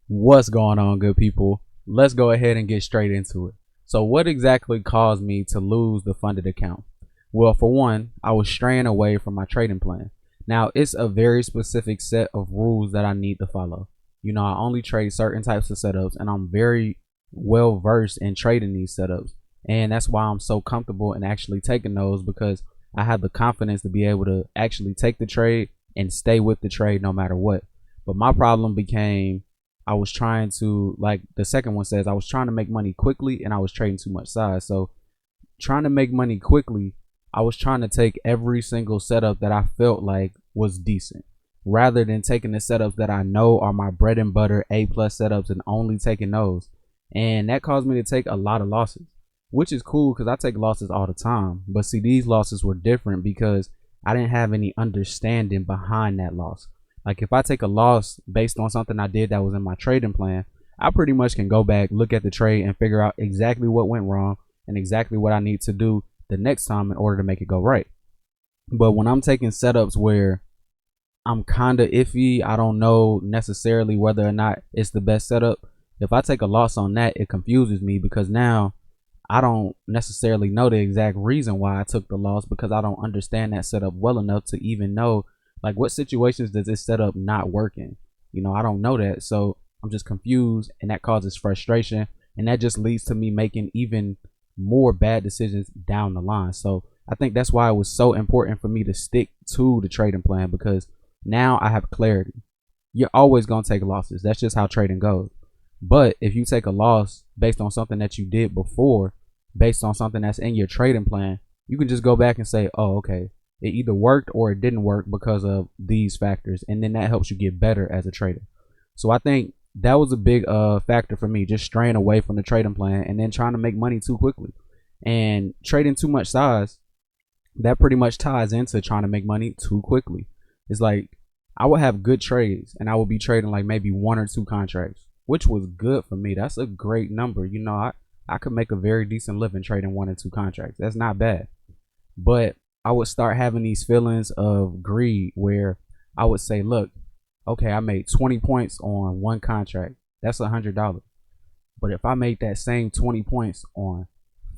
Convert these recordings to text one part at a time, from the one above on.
What's going on, good people? Let's go ahead and get straight into it. So, what exactly caused me to lose the funded account? Well, for one, I was straying away from my trading plan. Now, it's a very specific set of rules that I need to follow. I only trade certain types of setups, and I'm very well versed in trading these setups. And that's why I'm so comfortable in actually taking those because I have the confidence to be able to actually take the trade and stay with the trade no matter what. But my problem became I was trying to, like the second one says, I was trying to make money quickly and I was trading too much size. So trying to make money quickly, I was trying to take every single setup that I felt like was decent rather than taking the setups that I know are my bread and butter A plus setups and only taking those. And that caused me to take a lot of losses, which is cool because I take losses all the time. But see, these losses were different because I didn't have any understanding behind that loss. Like if I take a loss based on something I did that was in my trading plan, I pretty much can go back, look at the trade and figure out exactly what went wrong and exactly what I need to do the next time in order to make it go right. But when I'm taking setups where I'm kind of iffy, I don't know necessarily whether or not it's the best setup. If I take a loss on that, it confuses me because now I don't necessarily know the exact reason why I took the loss because I don't understand that setup well enough to even know like what situations does this setup not working. I don't know that, so I'm just confused, and that causes frustration, and that just leads to me making even more bad decisions down the line. So I think that's why it was so important for me to stick to the trading plan because now I have clarity. You're always going to take losses. That's just how trading goes. But if you take a loss based on something that you did before, based on something that's in your trading plan, you can just go back and say, oh, okay, it either worked or it didn't work because of these factors. And then that helps you get better as a trader. So I think that was a big factor for me, just straying away from the trading plan and then trying to make money too quickly. And trading too much size, that pretty much ties into trying to make money too quickly. It's like I would have good trades and I would be trading like maybe one or two contracts, which was good for me. That's a great number. I could make a very decent living trading one or two contracts. That's not bad. But I would start having these feelings of greed where I would say, look, okay, I made 20 points on one contract. That's $100. But if I made that same 20 points on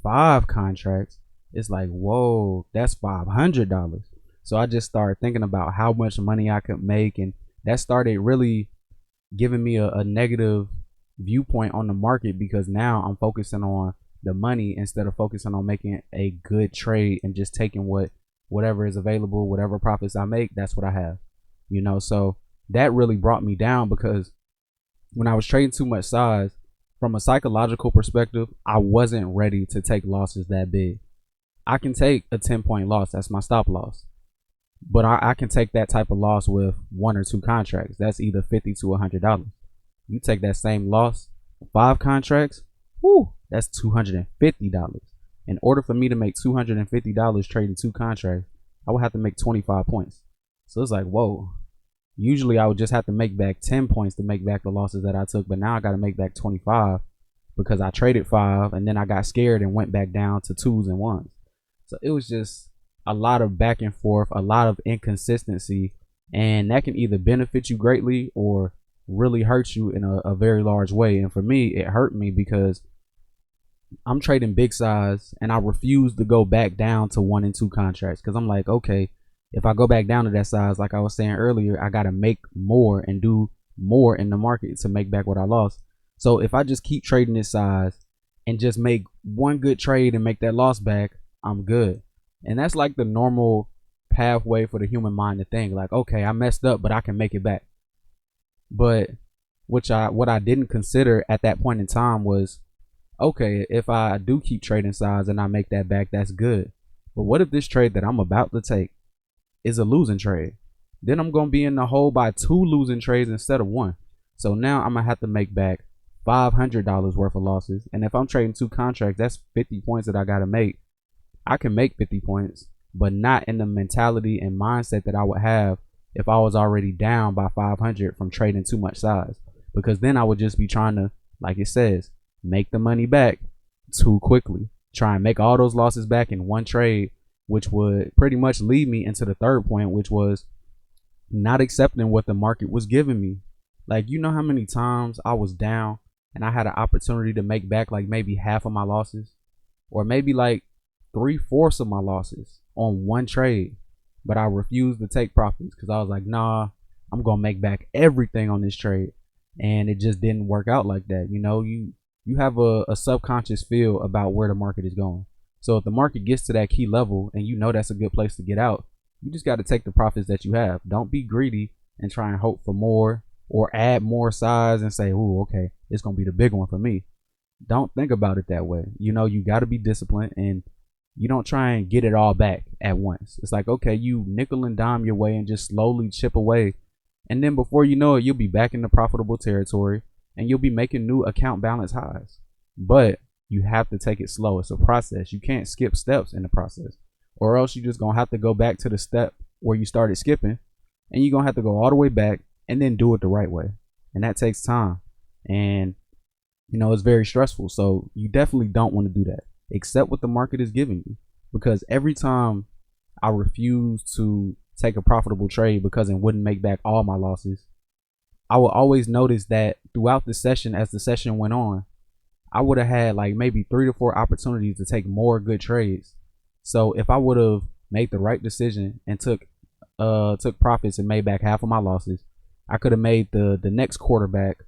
5 contracts, it's like, whoa, that's $500. So I just started thinking about how much money I could make. And that started really giving me a negative viewpoint on the market because now I'm focusing on the money instead of focusing on making a good trade and just taking whatever is available, whatever profits I make, that's what I have. So that really brought me down because when I was trading too much size, from a psychological perspective, I wasn't ready to take losses that big. I can take a 10-point loss, that's my stop loss. But I can take that type of loss with one or two contracts. That's either $50 to $100. You take that same loss, 5 contracts, whoo, that's $250. In order for me to make $250 trading 2 contracts, I would have to make 25 points. So it's like, whoa. Usually I would just have to make back 10 points to make back the losses that I took, but now I got to make back 25 because I traded 5 and then I got scared and went back down to 2s and 1s. So it was just a lot of back and forth, a lot of inconsistency, and that can either benefit you greatly or really hurt you in a very large way. And for me, it hurt me because I'm trading big size and I refuse to go back down to 1 and 2 contracts because I'm like, okay, if I go back down to that size, like I was saying earlier, I got to make more and do more in the market to make back what I lost. So if I just keep trading this size and just make one good trade and make that loss back, I'm good. And that's like the normal pathway for the human mind to think like, okay, I messed up, but I can make it back. But what I didn't consider at that point in time was, okay, if I do keep trading size and I make that back, that's good. But what if this trade that I'm about to take is a losing trade? Then I'm going to be in the hole by 2 losing trades instead of 1. So now I'm going to have to make back $500 worth of losses. And if I'm trading 2 contracts, that's 50 points that I got to make. I can make 50 points, but not in the mentality and mindset that I would have if I was already down by 500 from trading too much size. Because then I would just be trying to, like it says, make the money back too quickly. Try and make all those losses back in one trade, which would pretty much lead me into the third point, which was not accepting what the market was giving me. Like, you know how many times I was down and I had an opportunity to make back like maybe half of my losses, or maybe like 3/4 of my losses on one trade, but I refused to take profits because I was like, nah, I'm gonna make back everything on this trade, and it just didn't work out like that. You have a subconscious feel about where the market is going. So if the market gets to that key level and you know that's a good place to get out, you just got to take the profits that you have. Don't be greedy and try and hope for more or add more size and say, "Ooh, okay, it's gonna be the big one for me." Don't think about it that way. You got to be disciplined, and you don't try and get it all back at once. It's like, okay, you nickel and dime your way and just slowly chip away. And then before you know it, you'll be back in the profitable territory and you'll be making new account balance highs. But you have to take it slow. It's a process. You can't skip steps in the process, or else you're just going to have to go back to the step where you started skipping, and you're going to have to go all the way back and then do it the right way. And that takes time. And it's very stressful. So you definitely don't want to do that. Accept what the market is giving you, because every time I refuse to take a profitable trade because it wouldn't make back all my losses, I will always notice that throughout the session, as the session went on, I would have had like maybe 3 to 4 opportunities to take more good trades. So if I would have made the right decision and took profits and made back half of my losses, I could have made the next quarterback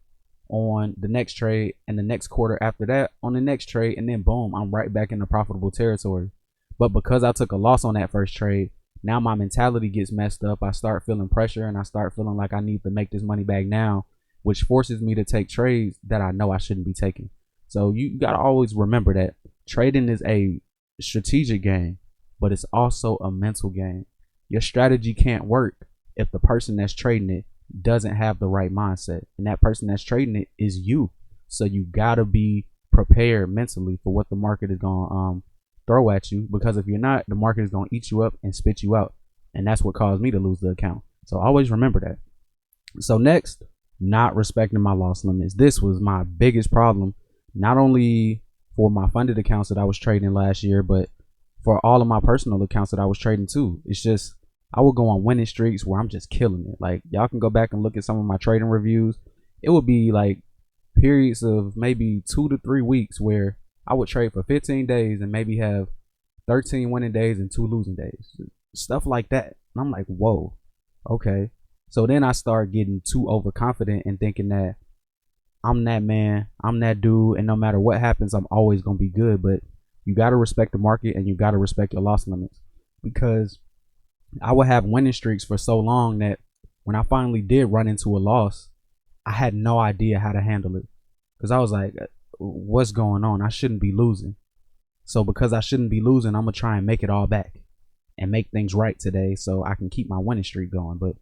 on the next trade, and the next quarter after that on the next trade, and then boom, I'm right back in the profitable territory. But because I took a loss on that first trade, now my mentality gets messed up. I start feeling pressure and I start feeling like I need to make this money back now, which forces me to take trades that I know I shouldn't be taking. So you got to always remember that trading is a strategic game, but it's also a mental game. Your strategy can't work if the person that's trading it doesn't have the right mindset, and that person that's trading it is you. So you gotta be prepared mentally for what the market is gonna throw at you, because if you're not, the market is gonna eat you up and spit you out, and that's what caused me to lose the account. So always remember that. So next, not respecting my loss limits. This was my biggest problem, not only for my funded accounts that I was trading last year, but for all of my personal accounts that I was trading too. It's just, I would go on winning streaks where I'm just killing it. Like, y'all can go back and look at some of my trading reviews. It would be like periods of maybe 2 to 3 weeks where I would trade for 15 days and maybe have 13 winning days and 2 losing days. Stuff like that. And I'm like, whoa, okay. So then I start getting too overconfident and thinking that I'm that man, I'm that dude, and no matter what happens, I'm always going to be good. But you got to respect the market, and you got to respect your loss limits, because I would have winning streaks for so long that when I finally did run into a loss, I had no idea how to handle it, because I was like, what's going on? I shouldn't be losing. So because I shouldn't be losing, I'm going to try and make it all back and make things right today so I can keep my winning streak going. But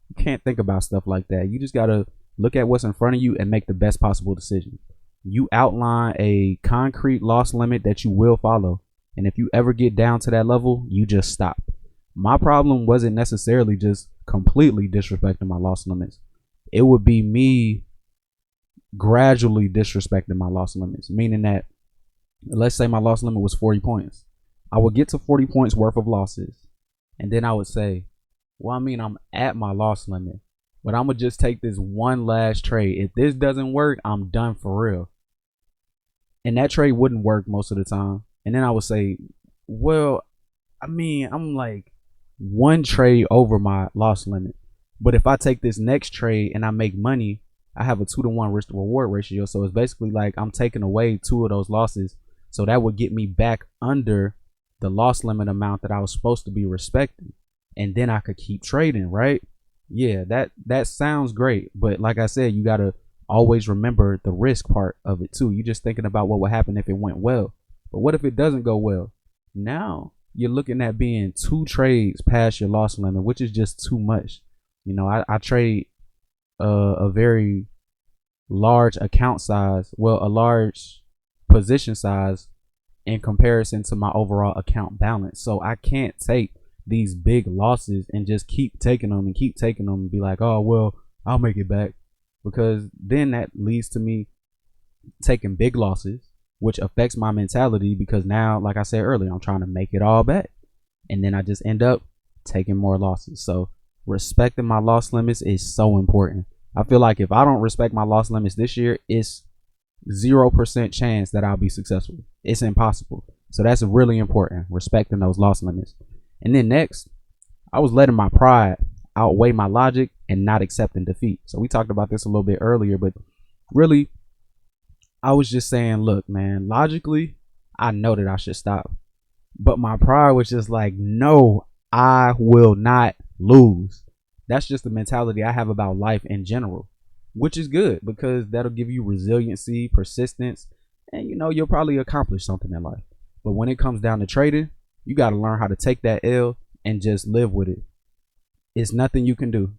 you can't think about stuff like that. You just got to look at what's in front of you and make the best possible decision. You outline a concrete loss limit that you will follow. And if you ever get down to that level, you just stop. My problem wasn't necessarily just completely disrespecting my loss limits. It would be me gradually disrespecting my loss limits, meaning that, let's say my loss limit was 40 points. I would get to 40 points worth of losses, and then I would say, well, I mean, I'm at my loss limit, but I'm going to just take this one last trade. If this doesn't work, I'm done for real. And that trade wouldn't work most of the time. And then I would say, well, I mean, I'm like one trade over my loss limit, but if I take this next trade and I make money, I have a 2-to-1 risk to reward ratio. So it's basically like I'm taking away 2 of those losses. So that would get me back under the loss limit amount that I was supposed to be respecting. And then I could keep trading, right? Yeah, that sounds great. But like I said, you got to always remember the risk part of it too. You're just thinking about what would happen if it went well. But what if it doesn't go well? Now you're looking at being 2 trades past your loss limit, which is just too much. I trade a very large account size, well, a large position size in comparison to my overall account balance. So I can't take these big losses and just keep taking them and be like, oh, well, I'll make it back, because then that leads to me taking big losses, which affects my mentality, because now, like I said earlier, I'm trying to make it all back, and then I just end up taking more losses. So respecting my loss limits is so important. I feel like if I don't respect my loss limits this year, it's 0% chance that I'll be successful. It's impossible. So that's really important, respecting those loss limits. And then next, I was letting my pride outweigh my logic and not accepting defeat. So we talked about this a little bit earlier, but really, I was just saying, look, man, logically, I know that I should stop. But my pride was just like, no, I will not lose. That's just the mentality I have about life in general, which is good because that'll give you resiliency, persistence, and you'll probably accomplish something in life. But when it comes down to trading, you got to learn how to take that L and just live with it. It's nothing you can do.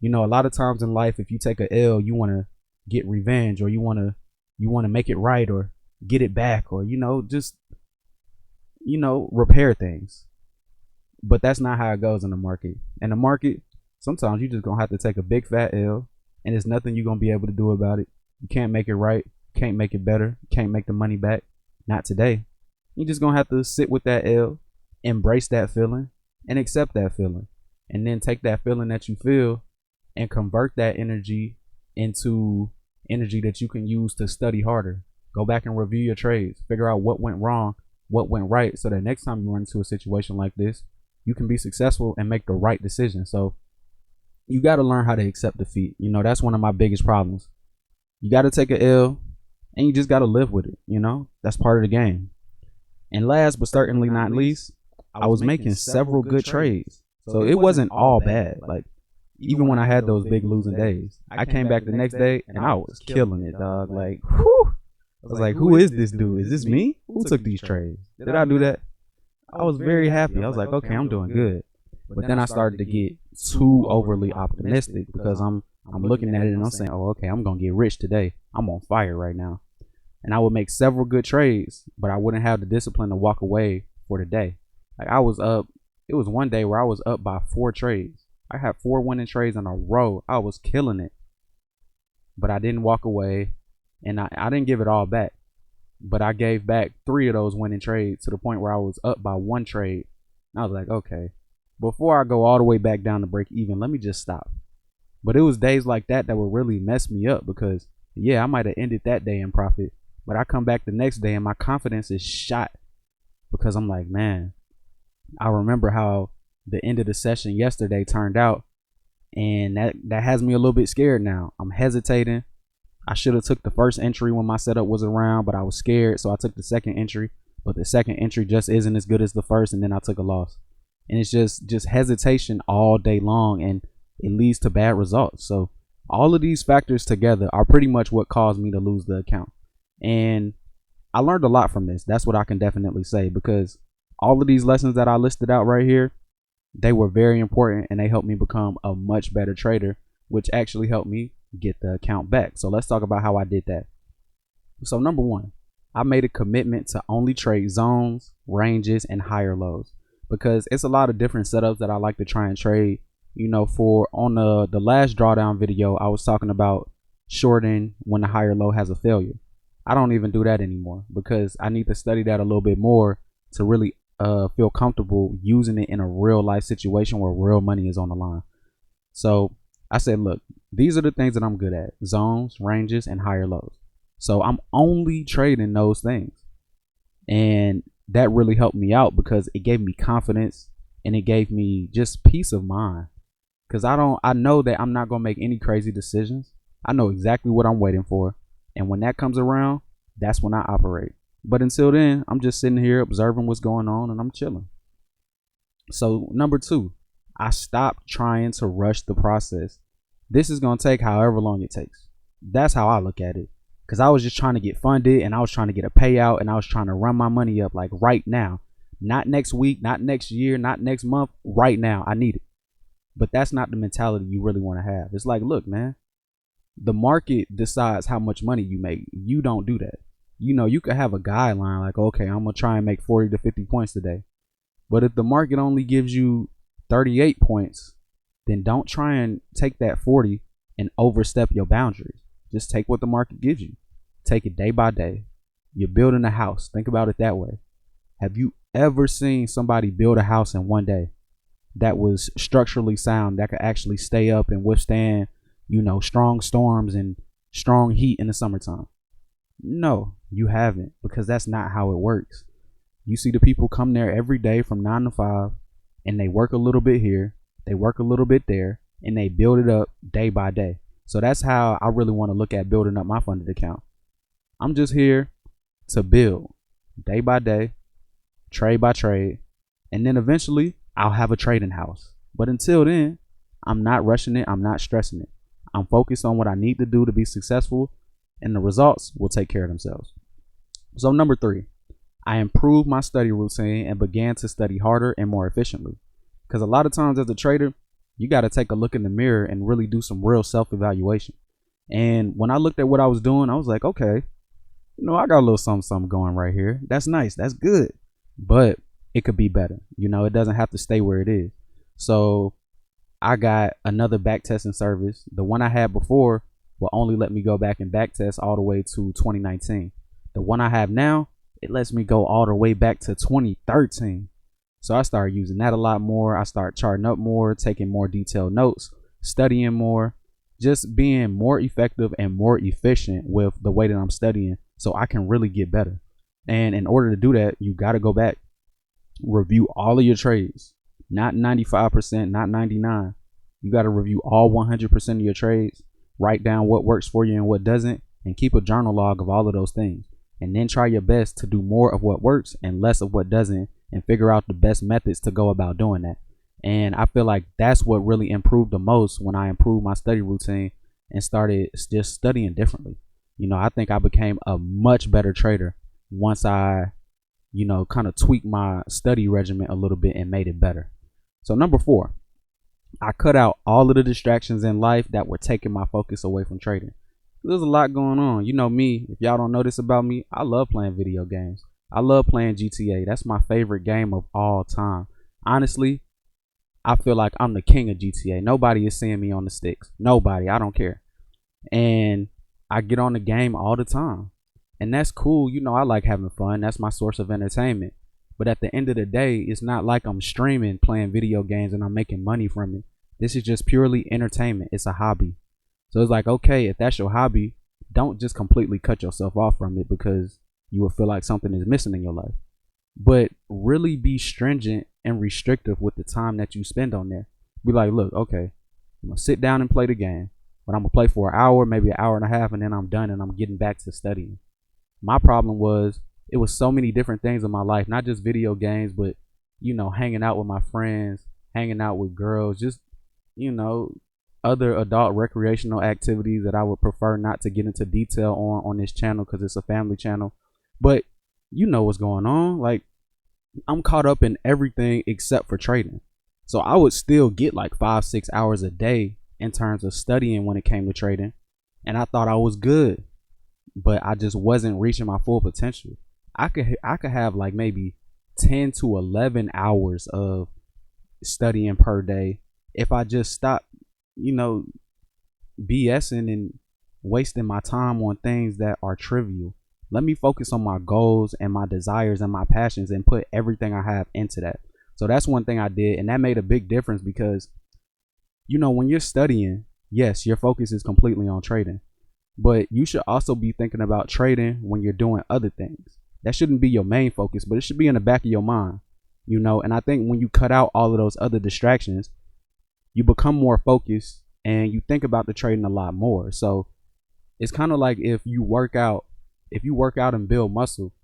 A lot of times in life, if you take a L, you want to get revenge, or you want to make it right, or get it back, or just repair things. But that's not how it goes in the market. In the market, sometimes you just gonna have to take a big fat L, and there's nothing you're gonna be able to do about it. You can't make it right, can't make it better, can't make the money back. Not today. You're just gonna have to sit with that L, embrace that feeling, and accept that feeling. And then take that feeling that you feel and convert that energy into energy that you can use to study harder. Go back and review your trades, figure out what went wrong, what went right, so that next time you run into a situation like this, you can be successful and make the right decision. So you got to learn how to accept defeat. That's one of my biggest problems. You got to take a L, and you just got to live with it. That's part of the game. And last but certainly not least, I was making several good trades. So it wasn't all bad. Like, even when I had those big losing days, I came back the next day and I was killing it, dog. Like, whew. I was like, who is this dude? Is this me? Who took these trades? Did I do that? I was very happy. I was like, okay, I'm doing good. But then I started to get too overly optimistic because I'm looking at it and I'm saying, oh, okay, I'm going to get rich today. I'm on fire right now. And I would make several good trades, but I wouldn't have the discipline to walk away for the day. Like, I was up. It was one day where I was up by 4 trades. I had 4 winning trades in a row. I was killing it. But I didn't walk away, and I didn't give it all back. But I gave back 3 of those winning trades to the point where I was up by 1 trade. And I was like, okay, before I go all the way back down to break even, let me just stop. But it was days like that would really mess me up because, yeah, I might have ended that day in profit, but I come back the next day and my confidence is shot because I'm like, man, I remember how the end of the session yesterday turned out, and that has me a little bit scared now. I'm hesitating. I should have took the first entry when my setup was around, but I was scared, so I took the second entry. But the second entry just isn't as good as the first, and then I took a loss. And it's just hesitation all day long, and it leads to bad results. So all of these factors together are pretty much what caused me to lose the account. And I learned a lot from this. That's what I can definitely say, because all of these lessons that I listed out right here, they were very important, and they helped me become a much better trader, which actually helped me get the account back. So let's talk about how I did that. So number 1, I made a commitment to only trade zones, ranges, and higher lows, because it's a lot of different setups that I like to try and trade. For on the last drawdown video, I was talking about shorting when the higher low has a failure. I don't even do that anymore because I need to study that a little bit more to really feel comfortable using it in a real life situation where real money is on the line. So I said, look, these are the things that I'm good at: zones, ranges, and higher lows. So I'm only trading those things. And that really helped me out because it gave me confidence and it gave me just peace of mind. Because I know that I'm not going to make any crazy decisions. I know exactly what I'm waiting for. And when that comes around, that's when I operate. But until then, I'm just sitting here observing what's going on and I'm chilling. So number 2, I stopped trying to rush the process. This is going to take however long it takes. That's how I look at it. Because I was just trying to get funded and I was trying to get a payout and I was trying to run my money up like right now. Not next week, not next year, not next month. Right now, I need it. But that's not the mentality you really want to have. It's like, look, man, the market decides how much money you make. You don't do that. You could have a guideline like, okay, I'm going to try and make 40 to 50 points today. But if the market only gives you 38 points, then don't try and take that 40 and overstep your boundaries. Just take what the market gives you. Take it day by day. You're building a house. Think about it that way. Have you ever seen somebody build a house in one day that was structurally sound, that could actually stay up and withstand strong storms and strong heat in the summertime. No, you haven't, because that's not how it works. You see the people come there every day from 9 to 5, and they work a little bit here, they work a little bit there, and they build it up day by day. So that's how I really want to look at building up my funded account. I'm just here to build day by day, trade by trade, and then eventually I'll have a trading house. But until then, I'm not rushing it, I'm not stressing it. I'm focused on what I need to do to be successful, and the results will take care of themselves. So, number 3, I improved my study routine and began to study harder and more efficiently. Because a lot of times as a trader, you got to take a look in the mirror and really do some real self-evaluation. And when I looked at what I was doing, I was like, okay, I got a little something going right here. That's nice. That's good. But it could be better. It doesn't have to stay where it is. So I got another back testing service. The one I had before will only let me go back and back test all the way to 2019. The one I have now, it lets me go all the way back to 2013. So I started using that a lot more. I started charting up more, taking more detailed notes, studying more, just being more effective and more efficient with the way that I'm studying so I can really get better. And in order to do that, you got to go back, review all of your trades, not 95%, not 99. You got to review all 100% of your trades, write down what works for you and what doesn't, and keep a journal log of all of those things. And then try your best to do more of what works and less of what doesn't, and figure out the best methods to go about doing that. And I feel like that's what really improved the most when I improved my study routine and started just studying differently. I think I became a much better trader once I, kind of tweaked my study regimen a little bit and made it better. So number 4, I cut out all of the distractions in life that were taking my focus away from trading. There's a lot going on. Me, if y'all don't know this about me, I love playing video games. I love playing GTA. That's my favorite game of all time. Honestly, I feel like I'm the king of GTA. Nobody is seeing me on the sticks. Nobody. I don't care. And I get on the game all the time. And that's cool. I like having fun. That's my source of entertainment. But at the end of the day, it's not like I'm streaming playing video games and I'm making money from it. This is just purely entertainment. It's a hobby. So it's like, okay, if that's your hobby, don't just completely cut yourself off from it because you will feel like something is missing in your life. But really be stringent and restrictive with the time that you spend on there. Be like, look, okay, I'm going to sit down and play the game, but I'm going to play for an hour, maybe an hour and a half, and then I'm done and I'm getting back to studying. My problem was it was so many different things in my life, not just video games, but, hanging out with my friends, hanging out with girls, just, other adult recreational activities that I would prefer not to get into detail on this channel because it's a family channel. But you know what's going on. Like, I'm caught up in everything except for trading. So I would still get like 5-6 hours a day in terms of studying when it came to trading. And I thought I was good, but I just wasn't reaching my full potential. I could have like maybe 10 to 11 hours of studying per day if I just stopped, BSing and wasting my time on things that are trivial. Let me focus on my goals and my desires and my passions and put everything I have into that. So that's one thing I did, and that made a big difference because, when you're studying, yes, your focus is completely on trading, but you should also be thinking about trading when you're doing other things. That shouldn't be your main focus, but it should be in the back of your mind, and I think when you cut out all of those other distractions, you become more focused and you think about the trading a lot more. So it's kind of like if you work out and build muscle,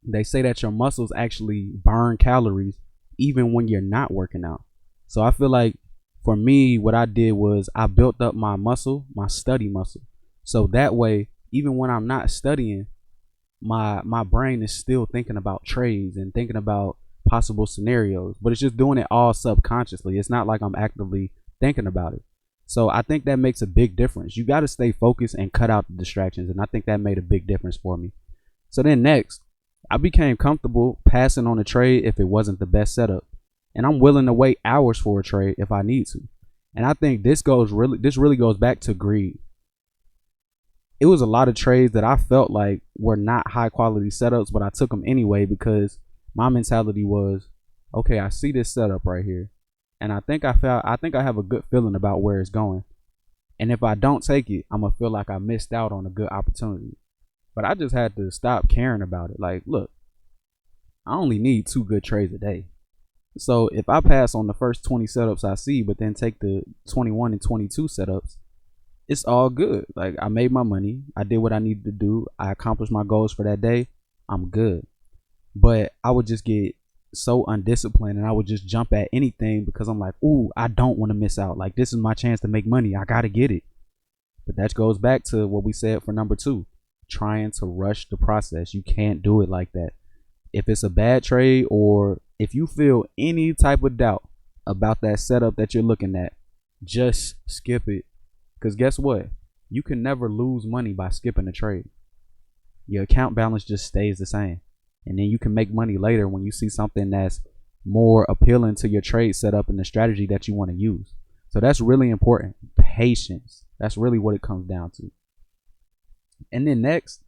they say that your muscles actually burn calories even when you're not working out. So I feel like for me, what I did was I built up my muscle, my study muscle. So that way, even when I'm not studying, my brain is still thinking about trades and thinking about possible scenarios, but it's just doing it all subconsciously. It's not like I'm actively thinking about it. So I think that makes a big difference. You got to stay focused and cut out the distractions. And I think that made a big difference for me. So then next, I became comfortable passing on a trade if it wasn't the best setup. And I'm willing to wait hours for a trade if I need to. And I think this really goes back to greed. It was a lot of trades that I felt like were not high quality setups, but I took them anyway because my mentality was, okay, I see this setup right here, and I think I have a good feeling about where it's going. And if I don't take it, I'm gonna feel like I missed out on a good opportunity. But I just had to stop caring about it. Like, look, I only need 2 good trades a day. So if I pass on the first 20 setups I see, but then take the 21 and 22 setups, it's all good. Like, I made my money. I did what I needed to do. I accomplished my goals for that day. I'm good. But I would just get so undisciplined and I would just jump at anything because I'm like, ooh, I don't want to miss out. Like, this is my chance to make money. I got to get it. But that goes back to what we said for number 2, trying to rush the process. You can't do it like that. If it's a bad trade or if you feel any type of doubt about that setup that you're looking at, just skip it. Because guess what? You can never lose money by skipping a trade. Your account balance just stays the same. And then you can make money later when you see something that's more appealing to your trade setup and the strategy that you want to use. So that's really important. Patience. That's really what it comes down to. And then next,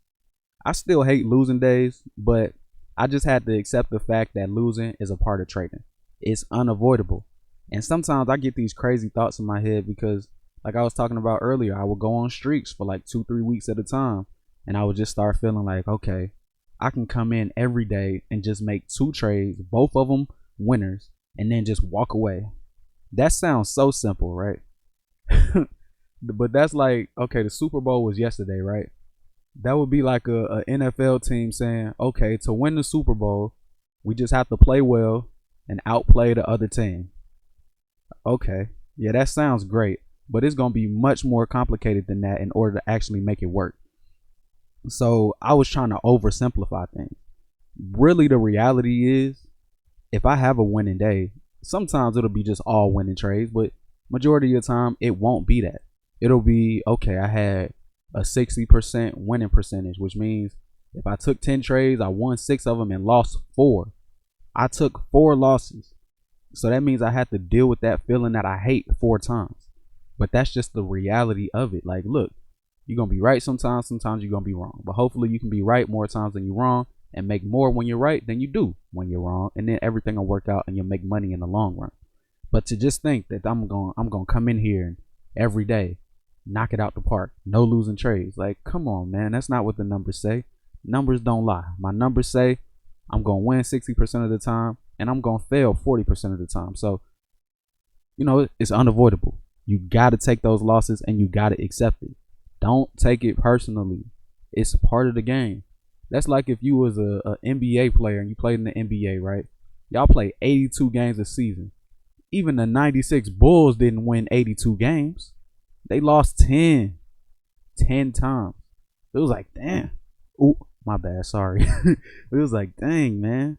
I still hate losing days, but I just had to accept the fact that losing is a part of trading. It's unavoidable. And sometimes I get these crazy thoughts in my head because, like I was talking about earlier, I would go on streaks for like 2-3 weeks at a time. And I would just start feeling like, okay, I can come in every day and just make 2 trades, both of them winners, and then just walk away. That sounds so simple, right? But that's like, okay, the Super Bowl was yesterday, right? That would be like a NFL team saying, okay, to win the Super Bowl, we just have to play well and outplay the other team. Okay, yeah, that sounds great, but it's going to be much more complicated than that in order to actually make it work. So I was trying to oversimplify things. Really, the reality is, if I have a winning day, sometimes it'll be just all winning trades, but majority of the time, it won't be that. It'll be, okay, I had a 60% winning percentage, which means if I took 10 trades, I won 6 of them and lost 4. I took 4 losses. So that means I had to deal with that feeling that I hate 4 times. But that's just the reality of it. Like, look, you're going to be right sometimes you're going to be wrong. But hopefully you can be right more times than you're wrong and make more when you're right than you do when you're wrong. And then everything will work out and you'll make money in the long run. But to just think that I'm going to come in here and every day knock it out the park, no losing trades. Like, come on, man. That's not what the numbers say. Numbers don't lie. My numbers say I'm going to win 60% of the time and I'm going to fail 40% of the time. So, it's unavoidable. You got to take those losses and you got to accept it. Don't take it personally. It's a part of the game. That's like if you was a NBA player and you played in the NBA, right? Y'all play 82 games a season. Even the 96 Bulls didn't win 82 games. They lost 10 times. It was like, damn. Ooh, my bad. Sorry. It was like, dang, man.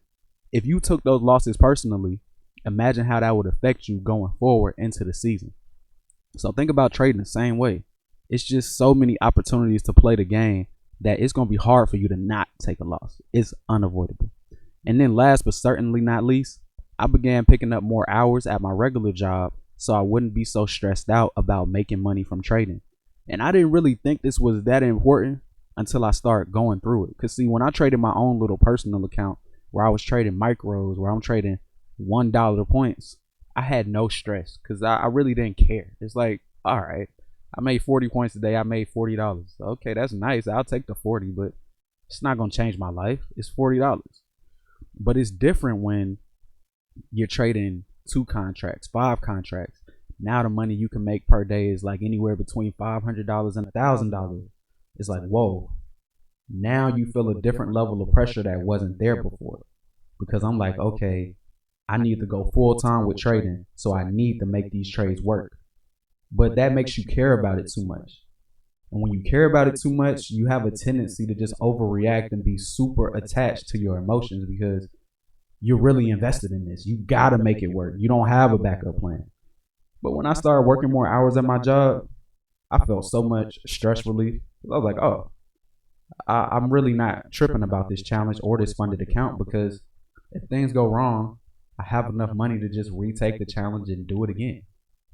If you took those losses personally, imagine how that would affect you going forward into the season. So think about trading the same way. It's just so many opportunities to play the game that it's going to be hard for you to not take a loss. It's unavoidable. And then last but certainly not least, I began picking up more hours at my regular job so I wouldn't be so stressed out about making money from trading. And I didn't really think this was that important until I started going through it. Because see, when I traded my own little personal account where I was trading micros, where I'm trading $1 points, I had no stress because I really didn't care. It's like, all right, I made 40 points today. I made $40. Okay, that's nice. I'll take the 40, but it's not going to change my life. It's $40. But it's different when you're trading 2 contracts, 5 contracts. Now the money you can make per day is like anywhere between $500 and $1,000. It's like, whoa. Now you feel a different level of pressure that wasn't there before. Because I'm like, okay, I need to go full time with trading, so I need to make these trades work. But that makes you care about it too much. And when you care about it too much, you have a tendency to just overreact and be super attached to your emotions because you're really invested in this. You got to make it work. You don't have a backup plan. But when I started working more hours at my job, I felt so much stress relief. I was like, oh, I'm really not tripping about this challenge or this funded account because if things go wrong, I have enough money to just retake the challenge and do it again.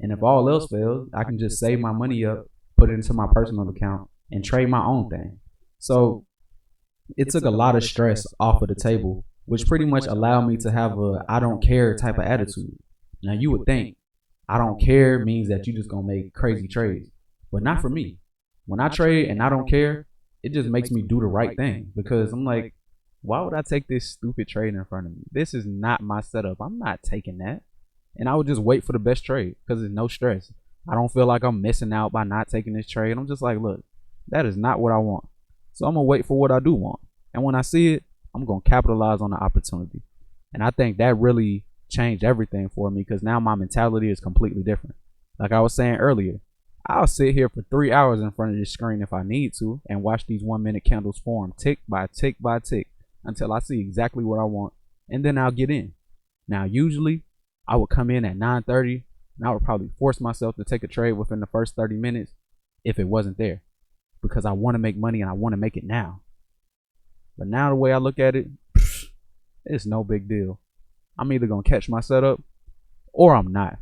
And if all else fails, I can just save my money up, put it into my personal account, and trade my own thing. So it took a lot of stress off of the table, which pretty much allowed me to have a I don't care type of attitude. Now you would think I don't care means that you just gonna make crazy trades. but not for me. When I trade and I don't care, it just makes me do the right thing, because I'm like, why would I take this stupid trade in front of me? This is not my setup. I'm not taking that. And I would just wait for the best trade because there's no stress. I don't feel like I'm missing out by not taking this trade. I'm just like, look, that is not what I want. So I'm going to wait for what I do want. And when I see it, I'm going to capitalize on the opportunity. And I think that really changed everything for me, because now my mentality is completely different. Like I was saying earlier, I'll sit here for 3 hours in front of this screen if I need to and watch these 1 minute candles form tick by tick by tick until I see exactly what I want, and then I'll get in. Now, usually I would come in at 9:30 and I would probably force myself to take a trade within the first 30 minutes if it wasn't there, because I want to make money and I want to make it now. But now the way I look at it, it's no big deal. I'm either going to catch my setup or I'm not.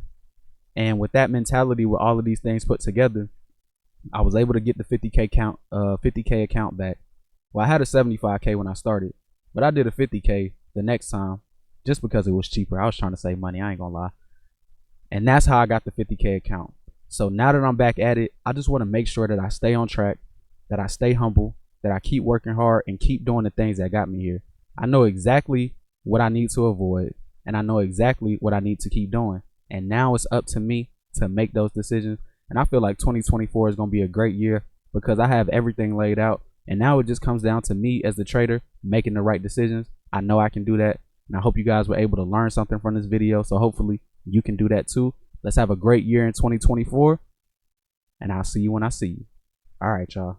And with that mentality, with all of these things put together, I was able to get the 50K account back. Well, I had a 75K when I started, but I did a 50K the next time just because it was cheaper. I was trying to save money, I ain't gonna lie. And that's how I got the 50K account. So now that I'm back at it, I just want to make sure that I stay on track, that I stay humble, that I keep working hard and keep doing the things that got me here. I know exactly what I need to avoid, and I know exactly what I need to keep doing. And now it's up to me to make those decisions. And I feel like 2024 is going to be a great year because I have everything laid out. And now it just comes down to me as the trader making the right decisions. I know I can do that. And I hope you guys were able to learn something from this video. So hopefully you can do that too. Let's have a great year in 2024. And I'll see you when I see you. All right, y'all.